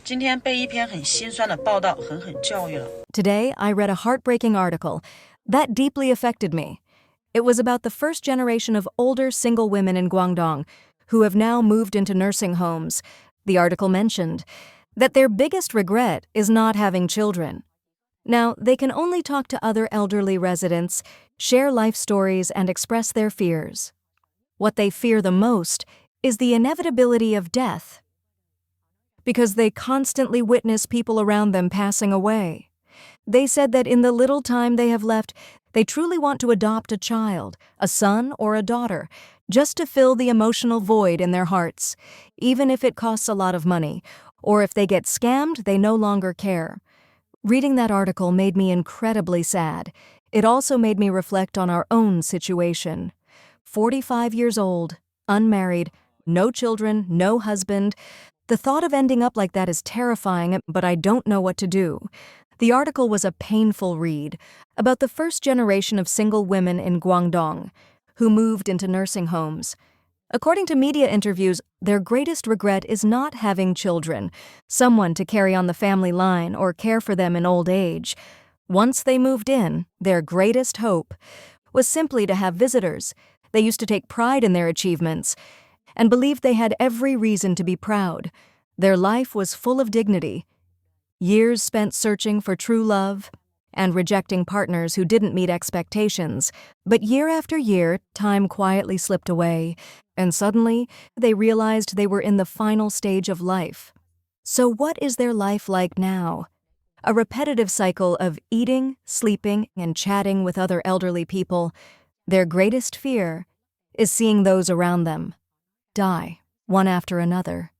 今天被一篇很心酸的报道狠狠教育了。 Today, I read a heartbreaking article that deeply affected me. It was about the first generation of older single women in Guangdong who have now moved into nursing homes. The article mentioned that their biggest regret is not having children. Now, they can only talk to other elderly residents, share life stories, and express their fears. What they fear the most is the inevitability of death, because they constantly witness people around them passing away. They said that in the little time they have left, they truly want to adopt a child, a son or a daughter, just to fill the emotional void in their hearts, even if it costs a lot of money, or if they get scammed, they no longer care. Reading that article made me incredibly sad. It also made me reflect on our own situation. 45 years old, unmarried, no children, no husband. The thought of ending up like that is terrifying, but I don't know what to do. The article was a painful read about the first generation of single women in Guangdong who moved into nursing homes. According to media interviews, their greatest regret is not having children, someone to carry on the family line or care for them in old age. Once they moved in, their greatest hope was simply to have visitors. They used to take pride in their achievements and believed they had every reason to be proud. Their life was full of dignity. Years spent searching for true love and rejecting partners who didn't meet expectations. But year after year, time quietly slipped away, and suddenly they realized they were in the final stage of life. So what is their life like now? A repetitive cycle of eating, sleeping, and chatting with other elderly people. Their greatest fear is seeing those around them die, one after another.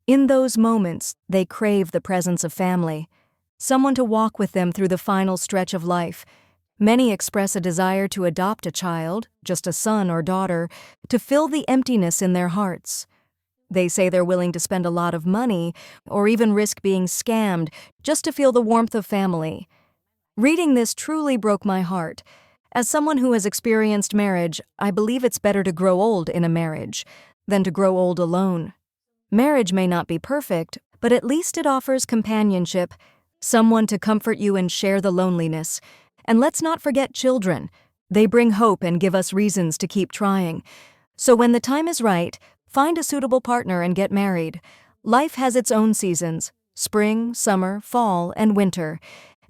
In those moments, they crave the presence of family, someone to walk with them through the final stretch of life. Many express a desire to adopt a child, just a son or daughter, to fill the emptiness in their hearts. They say they're willing to spend a lot of money or even risk being scammed just to feel the warmth of family. Reading this truly broke my heart. As someone who has experienced marriage, I believe it's better to grow old in a marriage than to grow old alone. Marriage may not be perfect, but at least it offers companionship, someone to comfort you and share the loneliness. And let's not forget children. They bring hope and give us reasons to keep trying. So when the time is right, find a suitable partner and get married. Life has its own seasons: spring, summer, fall, and winter,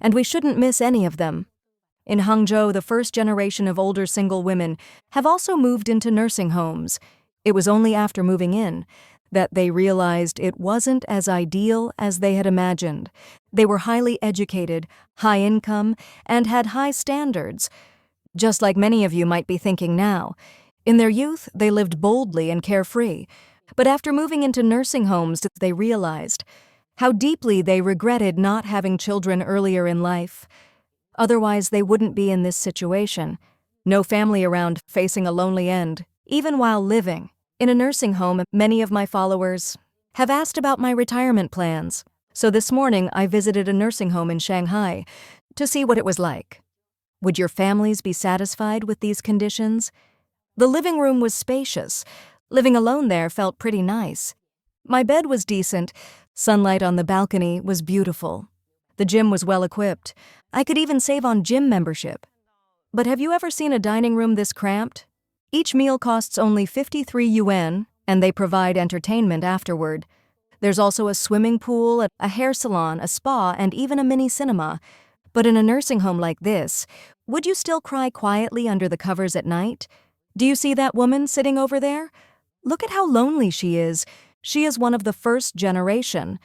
and we shouldn't miss any of them. In Hangzhou, the first generation of older single women have also moved into nursing homes. It was only after moving in that they realized it wasn't as ideal as they had imagined. They were highly educated, high income, and had high standards. Just like many of you might be thinking now. In their youth, they lived boldly and carefree. But after moving into nursing homes, they realized how deeply they regretted not having children earlier in life. Otherwise, they wouldn't be in this situation. No family around, facing a lonely end, even while living. In a nursing home, many of my followers have asked about my retirement plans. So this morning, I visited a nursing home in Shanghai to see what it was like. Would your families be satisfied with these conditions? The living room was spacious. Living alone there felt pretty nice. My bed was decent. Sunlight on the balcony was beautiful. The gym was well equipped. I could even save on gym membership. But have you ever seen a dining room this cramped? Each meal costs only 53 yuan, and they provide entertainment afterward. There's also a swimming pool, a hair salon, a spa, and even a mini cinema. But in a nursing home like this, would you still cry quietly under the covers at night? Do you see that woman sitting over there? Look at how lonely she is. She is one of the first generation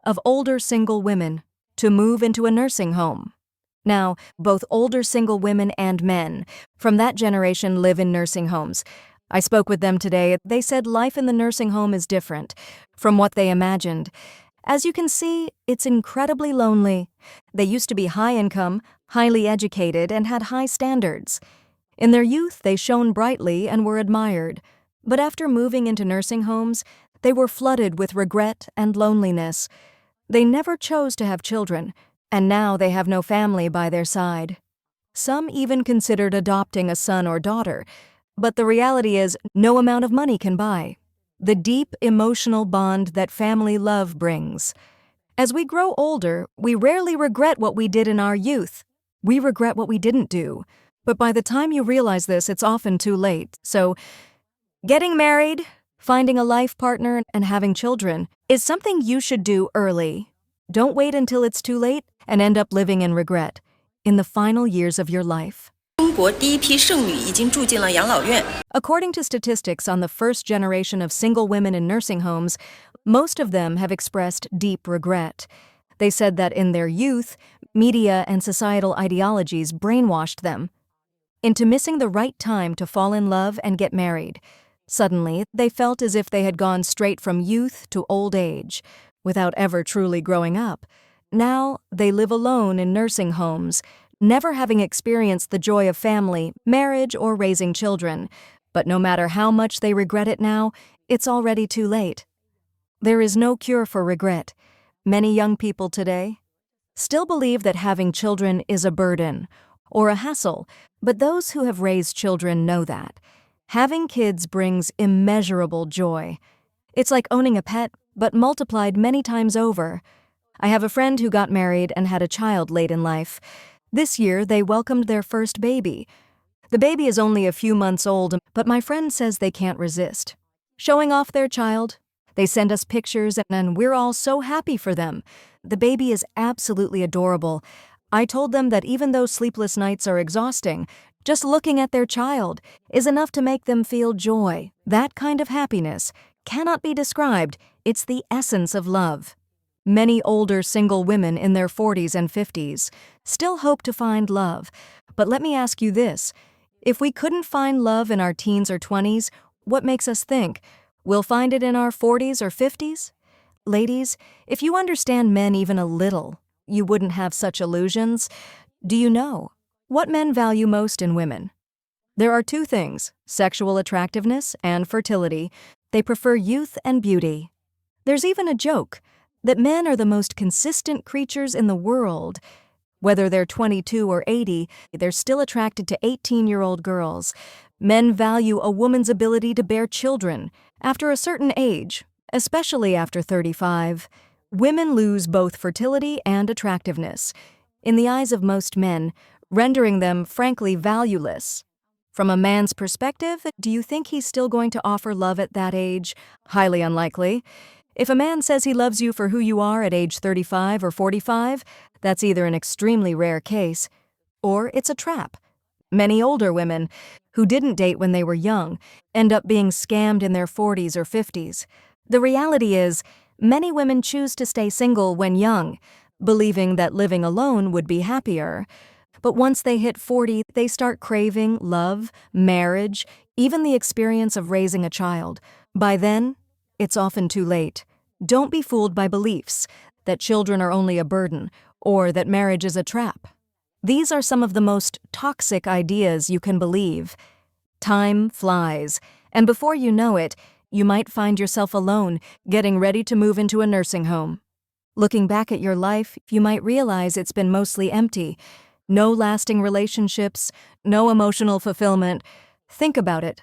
of older single women to move into a nursing home. Now, both older single women and men from that generation live in nursing homes. I spoke with them today. They said life in the nursing home is different from what they imagined. As you can see, it's incredibly lonely. They used to be high income, highly educated, and had high standards. In their youth, they shone brightly and were admired. But after moving into nursing homes, they were flooded with regret and loneliness. They never chose to have children, and now they have no family by their side. Some even considered adopting a son or daughter, but the reality is no amount of money can buy the deep emotional bond that family love brings. As we grow older, we rarely regret what we did in our youth. We regret what we didn't do. But by the time you realize this, it's often too late. So, getting married, finding a life partner, and having children is something you should do early. Don't wait until it's too late and end up living in regret in the final years of your life. 中国第一批剩女已经住进了养老院。 According to statistics on the first generation of single women in nursing homes, most of them have expressed deep regret. They said that in their youth, media and societal ideologies brainwashed them into missing the right time to fall in love and get married. Suddenly, they felt as if they had gone straight from youth to old age, without ever truly growing up. Now, they live alone in nursing homes, never having experienced the joy of family, marriage, or raising children. But no matter how much they regret it now, it's already too late. There is no cure for regret. Many young people today still believe that having children is a burden or a hassle, but those who have raised children know that having kids brings immeasurable joy. It's like owning a pet, but multiplied many times over. I have a friend who got married and had a child late in life. This year, they welcomed their first baby. The baby is only a few months old, but my friend says they can't resist showing off their child. They send us pictures, and we're all so happy for them. The baby is absolutely adorable. I told them that even though sleepless nights are exhausting, just looking at their child is enough to make them feel joy. That kind of happiness cannot be described. It's the essence of love. Many older single women in their 40s and 50s still hope to find love. But let me ask you this. If we couldn't find love in our teens or 20s, what makes us think we'll find it in our 40s or 50s? Ladies, if you understand men even a little, you wouldn't have such illusions. Do you know what men value most in women? There are two things, sexual attractiveness and fertility. They prefer youth and beauty. There's even a joke that men are the most consistent creatures in the world. Whether they're 22 or 80, they're still attracted to 18-year-old girls. Men value a woman's ability to bear children after a certain age, especially after 35. Women lose both fertility and attractiveness in the eyes of most men, rendering them frankly valueless. From a man's perspective, do you think he's still going to offer love at that age? Highly unlikely. If a man says he loves you for who you are at age 35 or 45, that's either an extremely rare case, or it's a trap. Many older women who didn't date when they were young end up being scammed in their 40s or 50s. The reality is, many women choose to stay single when young, believing that living alone would be happier. But once they hit 40, they start craving love, marriage, even the experience of raising a child. By then, it's often too late. Don't be fooled by beliefs that children are only a burden or that marriage is a trap. These are some of the most toxic ideas you can believe. Time flies, and before you know it, you might find yourself alone, getting ready to move into a nursing home. Looking back at your life, you might realize it's been mostly empty. No lasting relationships, no emotional fulfillment. Think about it.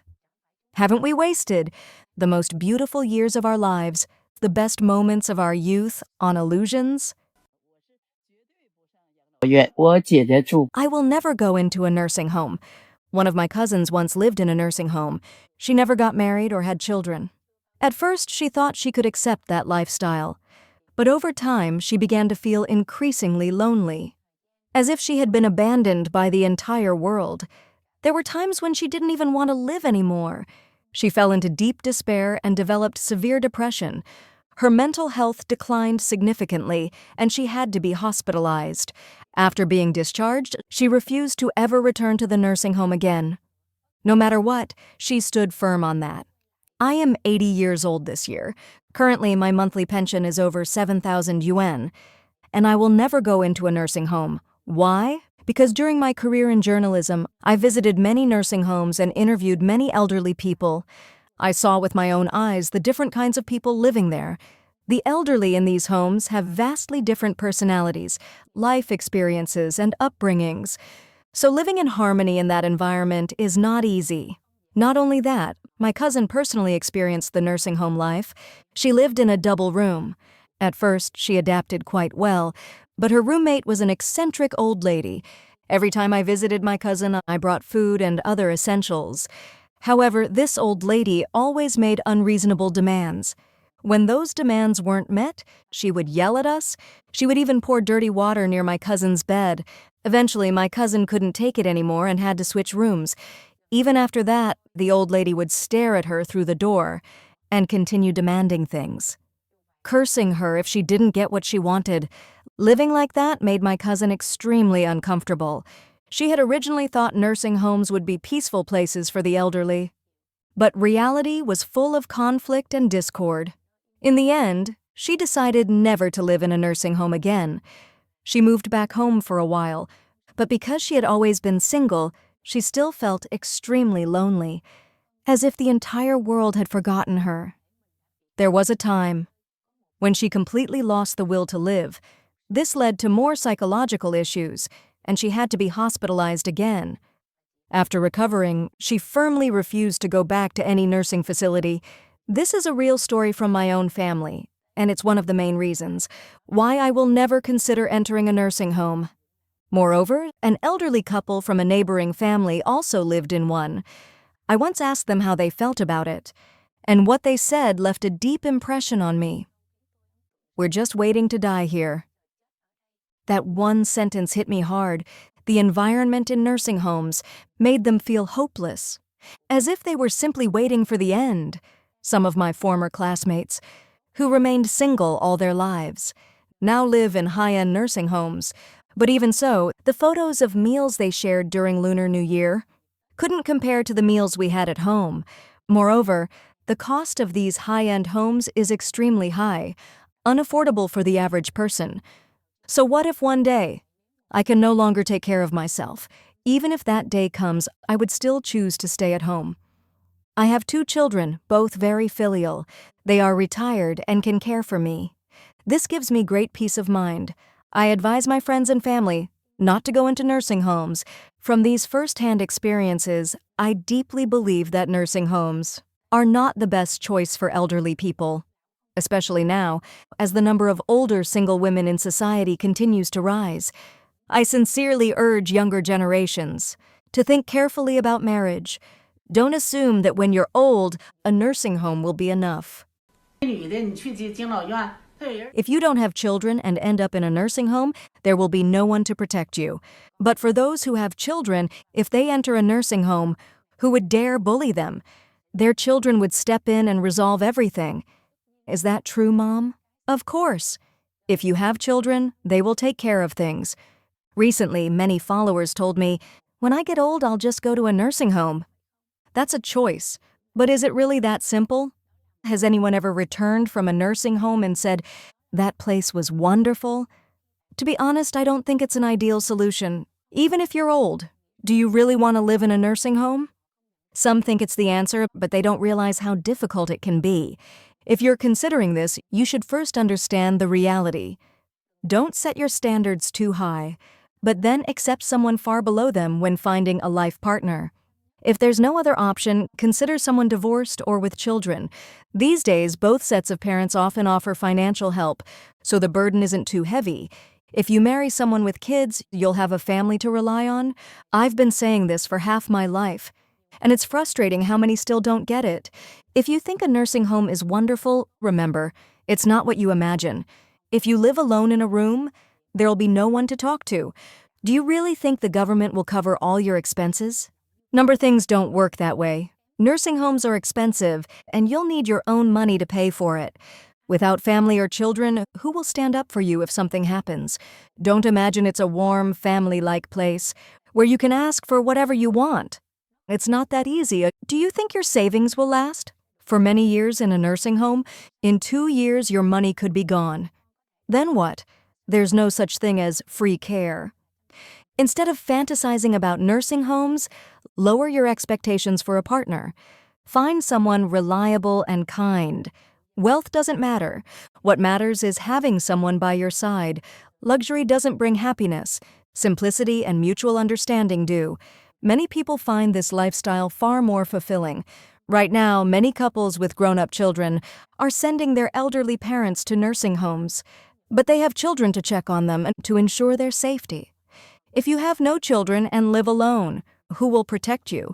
Haven't we wasted the most beautiful years of our lives, the best moments of our youth, on illusions? I will never go into a nursing home. One of my cousins once lived in a nursing home. She never got married or had children. At first, she thought she could accept that lifestyle. But over time, she began to feel increasingly lonely, as if she had been abandoned by the entire world. There were times when she didn't even want to live anymore. She fell into deep despair and developed severe depression. Her mental health declined significantly, and she had to be hospitalized. After being discharged, she refused to ever return to the nursing home again. No matter what, she stood firm on that. I am 80 years old this year. Currently, my monthly pension is over 7,000 yuan, and I will never go into a nursing home. Why? Because during my career in journalism, I visited many nursing homes and interviewed many elderly people. I saw with my own eyes the different kinds of people living there. The elderly in these homes have vastly different personalities, life experiences, and upbringings. So living in harmony in that environment is not easy. Not only that, my cousin personally experienced the nursing home life. She lived in a double room. At first, she adapted quite well, but her roommate was an eccentric old lady. Every time I visited my cousin, I brought food and other essentials. However, this old lady always made unreasonable demands. When those demands weren't met, she would yell at us. She would even pour dirty water near my cousin's bed. Eventually, my cousin couldn't take it anymore and had to switch rooms. Even after that, the old lady would stare at her through the door and continue demanding things, cursing her if she didn't get what she wanted. Living like that made my cousin extremely uncomfortable. She had originally thought nursing homes would be peaceful places for the elderly. But reality was full of conflict and discord. In the end, she decided never to live in a nursing home again. She moved back home for a while, but because she had always been single, she still felt extremely lonely, as if the entire world had forgotten her. There was a time when she completely lost the will to live. This led to more psychological issues, and she had to be hospitalized again. After recovering, she firmly refused to go back to any nursing facility. This is a real story from my own family, and it's one of the main reasons why I will never consider entering a nursing home. Moreover, an elderly couple from a neighboring family also lived in one. I once asked them how they felt about it, and what they said left a deep impression on me. "We're just waiting to die here." That one sentence hit me hard. The environment in nursing homes made them feel hopeless, as if they were simply waiting for the end. Some of my former classmates, who remained single all their lives, now live in high-end nursing homes. But even so, the photos of meals they shared during Lunar New Year couldn't compare to the meals we had at home. Moreover, the cost of these high-end homes is extremely high, unaffordable for the average person. So what if one day I can no longer take care of myself? Even if that day comes, I would still choose to stay at home. I have 2 children, both very filial. They are retired and can care for me. This gives me great peace of mind. I advise my friends and family not to go into nursing homes. From these first-hand experiences, I deeply believe that nursing homes are not the best choice for elderly people, especially now, as the number of older single women in society continues to rise. I sincerely urge younger generations to think carefully about marriage. Don't assume that when you're old, a nursing home will be enough. If you don't have children and end up in a nursing home, there will be no one to protect you. But for those who have children, if they enter a nursing home, who would dare bully them? Their children would step in and resolve everything. Is that true, Mom? Of course. If you have children, they will take care of things. Recently, many followers told me, "When I get old, I'll just go to a nursing home." That's a choice, but is it really that simple? Has anyone ever returned from a nursing home and said, "That place was wonderful"? To be honest, I don't think it's an ideal solution. Even if you're old, do you really want to live in a nursing home? Some think it's the answer, but they don't realize how difficult it can be. If you're considering this, you should first understand the reality. Don't set your standards too high, but then accept someone far below them when finding a life partner. If there's no other option, consider someone divorced or with children. These days, both sets of parents often offer financial help, so the burden isn't too heavy. If you marry someone with kids, you'll have a family to rely on. I've been saying this for half my life, and it's frustrating how many still don't get it. If you think a nursing home is wonderful, remember, it's not what you imagine. If you live alone in a room, there'll be no one to talk to. Do you really think the government will cover all your expenses? Things don't work that way. Nursing homes are expensive, and you'll need your own money to pay for it. Without family or children, who will stand up for you if something happens? Don't imagine it's a warm, family-like place where you can ask for whatever you want. It's not that easy. Do you think your savings will last? For many years in a nursing home, in 2 years your money could be gone. Then what? There's no such thing as free care. Instead of fantasizing about nursing homes, lower your expectations for a partner. Find someone reliable and kind. Wealth doesn't matter. What matters is having someone by your side. Luxury doesn't bring happiness. Simplicity and mutual understanding do. Many people find this lifestyle far more fulfilling. Right now, many couples with grown-up children are sending their elderly parents to nursing homes, but they have children to check on them and to ensure their safety. If you have no children and live alone, who will protect you?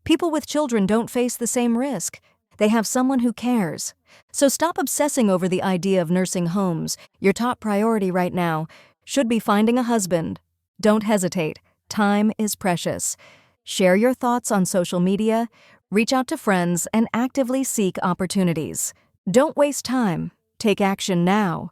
People with children don't face the same risk. They have someone who cares. So stop obsessing over the idea of nursing homes. Your top priority right now should be finding a husband. Don't hesitate. Time is precious. Share your thoughts on social media, reach out to friends, and actively seek opportunities. Don't waste time. Take action now.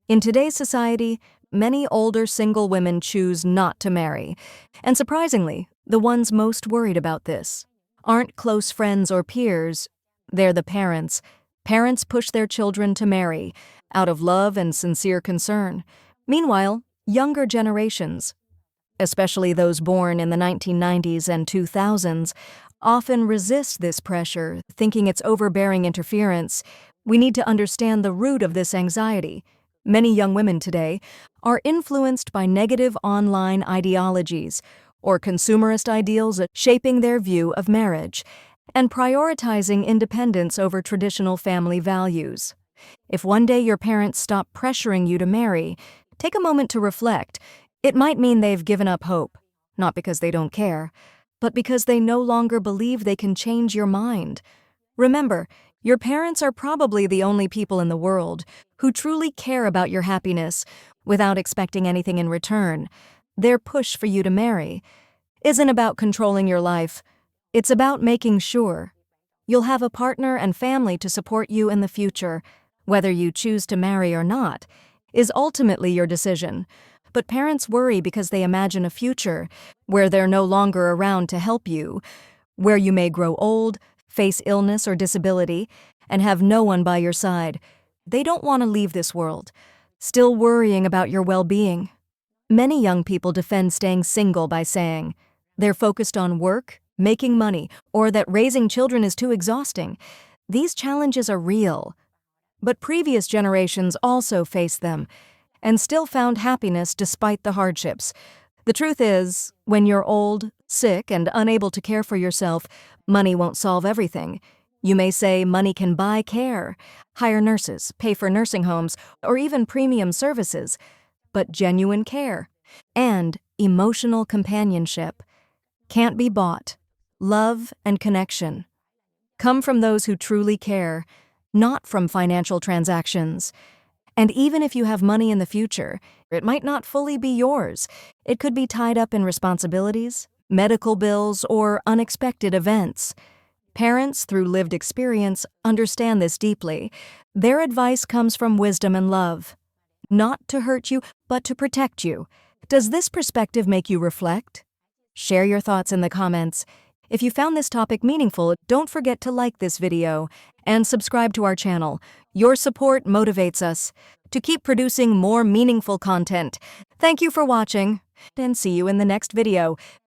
In today's society, many older single women choose not to marry. And surprisingly, the ones most worried about this aren't close friends or peers. They're the parents. Parents push their children to marry out of love and sincere concern. Meanwhile, younger generations, especially those born in the 1990s and 2000s, often resist this pressure, thinking it's overbearing interference. We need to understand the root of this anxiety. Many young women today are influenced by negative online ideologies or consumerist ideals shaping their view of marriage and prioritizing independence over traditional family values. If one day your parents stop pressuring you to marry, take a moment to reflect. It might mean they've given up hope, not because they don't care, but because they no longer believe they can change your mind. Remember, your parents are probably the only people in the world who truly care about your happiness without expecting anything in return. Their push for you to marry isn't about controlling your life. It's about making sure you'll have a partner and family to support you in the future. Whether you choose to marry or not is ultimately your decision. But parents worry because they imagine a future where they're no longer around to help you, where you may grow old, face illness or disability, and have no one by your side. They don't want to leave this world, still worrying about your well-being. Many young people defend staying single by saying they're focused on work, making money, or that raising children is too exhausting. These challenges are real, but previous generations also faced them and still found happiness despite the hardships. The truth is, when you're old, sick, and unable to care for yourself, money won't solve everything. You may say money can buy care, hire nurses, pay for nursing homes, or even premium services, but genuine care and emotional companionship can't be bought. Love and connection come from those who truly care, not from financial transactions. And even if you have money in the future, it might not fully be yours. It could be tied up in responsibilities, medical bills, or unexpected events. Parents, through lived experience, understand this deeply. Their advice comes from wisdom and love, not to hurt you, but to protect you. Does this perspective make you reflect? Share your thoughts in the comments. If you found this topic meaningful, don't forget to like this video and subscribe to our channel. Your support motivates us to keep producing more meaningful content. Thank you for watching, and see you in the next video.